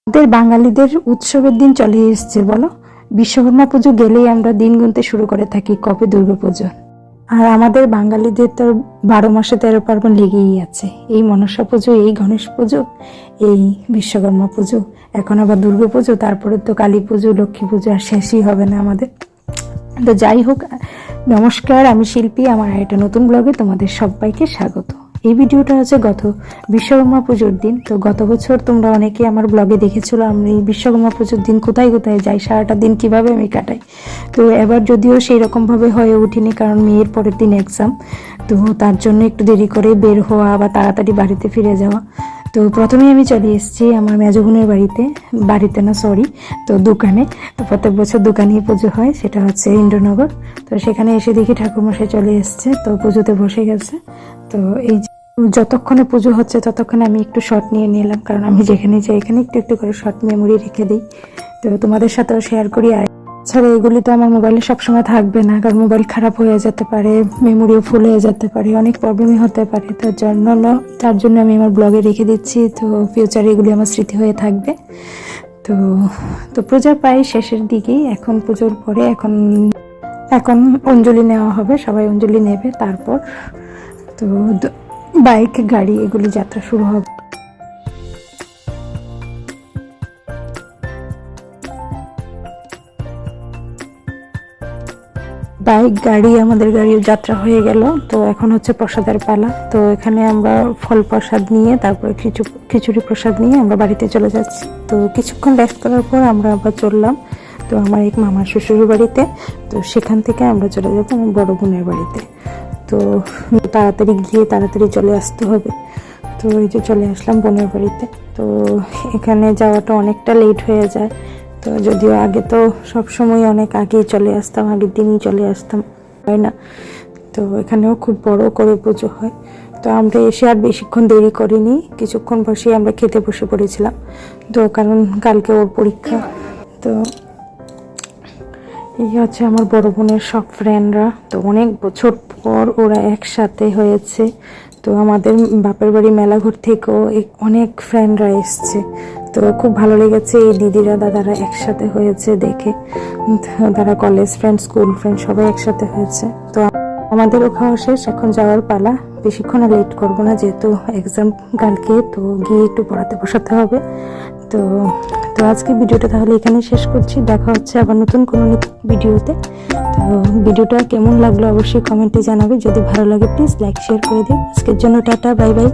আমাদের বাঙালিদের উৎসবের দিন চলে এসছে বলো। বিশ্বকর্মা পুজো গেলেই আমরা দিন গুনতে শুরু করে থাকি কবে দুর্গাপুজো। আর আমাদের বাঙালিদের তো 12 মাসে 13 পার্বণ লেগেই আছে। এই মনসা পুজো, এই গণেশ পুজো, এই বিশ্বকর্মা পুজো, এখন আবার দুর্গা পুজো, তারপরে তো কালী পুজো, লক্ষ্মী পুজো, আর শেষই হবে না আমাদের। তো যাই হোক, নমস্কার, আমি শিল্পী। আমার একটা নতুন ব্লগে তোমাদের সবাইকে স্বাগত। এই ভিডিওটা হচ্ছে গত বিশ্বকর্মা পুজোর দিন। তো গত বছর তোমরা অনেকে আমার ব্লগে দেখেছিল আমি বিশ্বকর্মা পুজোর দিন কোথায় কোথায় যাই, সারাটা দিন কিভাবে আমি কাটাই। তো এবার যদিও সেই রকমভাবে হয়ে উঠিনি, কারণ মেয়ের পরের দিন এক্সাম, তো তার জন্য একটু দেরি করে বের হওয়া বা তাড়াতাড়ি বাড়িতে ফিরে যাওয়া। তো প্রথমেই আমি চলে এসেছি আমার মেজো বোনের বাড়িতে না সরি, তো দোকানে। প্রত্যেক বছর দোকানেই পুজো হয়, সেটা হচ্ছে ইন্দ্রনগর। তো সেখানে এসে দেখি ঠাকুরমশাই চলে এসছে, তো পুজোতে বসে গেছে। তো এই যতক্ষণে পুজো হচ্ছে ততক্ষণে আমি একটু শর্ট নিয়ে নিলাম, কারণ আমি যেখানে যাই এখানে একটু একটু করে শর্ট মেমোরি রেখে দিই, তো তোমাদের সাথেও শেয়ার করি। আর ছাড়া এগুলি তো আমার মোবাইলে সবসময় থাকবে না, কারণ মোবাইল খারাপ হয়ে যেতে পারে, মেমোরিও ফুল হয়ে যেতে পারে, অনেক প্রবলেমই হতে পারে। তার জন্য আমি আমার ব্লগে রেখে দিচ্ছি, তো ফিউচারে এগুলি আমার স্মৃতি হয়ে থাকবে। তো তো পূজা প্রায় শেষের দিকেই, এখন পুজোর পরে এখন অঞ্জলি নেওয়া হবে, সবাই অঞ্জলি নেবে। তারপর তো বাইক, গাড়ি এগুলি যাত্রা শুরু হবে। বাইক, গাড়ি, আমাদের গাড়ির যাত্রা হয়ে গেল। তো এখন হচ্ছে প্রসাদের পালা। তো এখানে আমরা ফল প্রসাদ নিয়ে, তারপরে খিচুড়ি প্রসাদ নিয়ে আমরা বাড়িতে চলে যাচ্ছি। তো কিছুক্ষণ রেস্ট করার পর আমরা আবার চললাম তো আমার এক মামার শ্বশুর বাড়িতে। তো সেখান থেকে আমরা চলে যাবো আমার বড় বোনের বাড়িতে। তো তাড়াতাড়ি গিয়ে তাড়াতাড়ি চলে আসতে হবে। তো এই যে চলে আসলাম বোনের বাড়িতে। তো এখানে যাওয়াটা অনেকটা লেট হয়ে যায়। তো যদিও আগে তো সবসময় অনেক আগেই চলে আসতাম, আগের দিনই চলে আসতাম, হয় না। তো এখানেও খুব বড় করে পুজো হয়। তো আমরা এসে আর বেশিক্ষণ দেরি করিনি, কিছুক্ষণ বসে আমরা খেতে বসে পড়েছিলাম। তো কারণ কালকে ওর পরীক্ষা। তো এই হচ্ছে আমার বড় বোনের সব ফ্রেন্ডরা। তো অনেক বছর পর ওরা একসাথে হয়েছে। তো আমাদের বাপের বাড়ি মেলাঘর থেকেও অনেক ফ্রেন্ডরা এসছে। তো খুব ভালো লেগেছে এই দিদিরা দাদারা একসাথে হয়েছে দেখে। তারা কলেজ ফ্রেন্ড, স্কুল ফ্রেন্ড সবাই একসাথে হয়েছে। তো আমাদেরও খাওয়া শেষ, এখন যাওয়ার পালা। বেশিক্ষণ আর লেট করবো না, যেহেতু এক্সাম কালকে, তো গিয়ে একটু পড়াতে বসাতে হবে। তো তো আজকে ভিডিওটা তাহলে এখানেই শেষ করছি। দেখা হচ্ছে আবার নতুন কোনো ভিডিওতে। তো ভিডিওটা কেমন লাগলো অবশ্যই কমেন্টে জানাবে। যদি ভালো লাগে প্লিজ লাইক শেয়ার করে দিও। আজকের জন্য টাটা, বাই বাই।